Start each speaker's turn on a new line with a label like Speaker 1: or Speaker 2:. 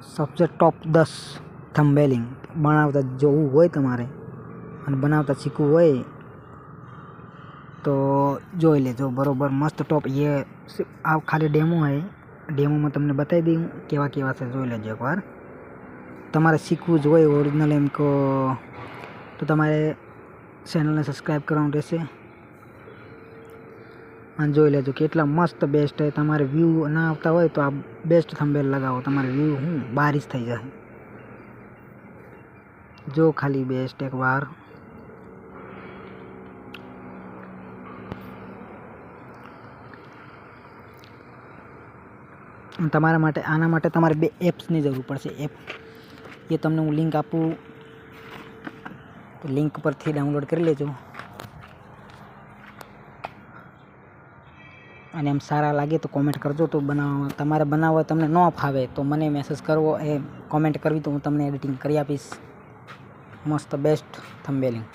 Speaker 1: सबसे टॉप 10 थंबनेलिंग बनावता जोવું હોય તમારે અને બનાવતા શીખવું હોય तो જોઈ લેજો બરોબર મસ્ત टॉप ये આ ખાલી ડેમો है ડેમોમાં તમને બતાવી દઉં કેવા કેવા છે જોઈ લેજો એકવાર તમારે શીખવું જ હોય ઓરિજિનલ એમ કો તો તમારે ચેનલને સબસ્ક્રાઈબ કરવાનું રહેશે અને જોઈ લેજો કેટલા મસ્ત બેસ્ટ है તમારે વ્યૂ ના આવતા હોય તો આ બેસ્ટ થંબનેલ લગાવો તમારે વ્યૂ હું બારિશ થઈ જાય જો ખાલી બેસ્ટ એકવાર તમારા માટે આના માટે તમારે બે એપ્સની જરૂર પડશે એપ એ તમને હું લિંક આપું તો લિંક પરથી ડાઉનલોડ કરી લેજો અને એમ સારા લાગે તો કોમેન્ટ કરજો તો તમારે બનાવવા તમને ન ફાવે તો મને મેસેજ કરવો એ કોમેન્ટ કરવી તો હું તમને એડિટિંગ કરી આપીશ મસ્ત બેસ્ટ થંબનેલિંગ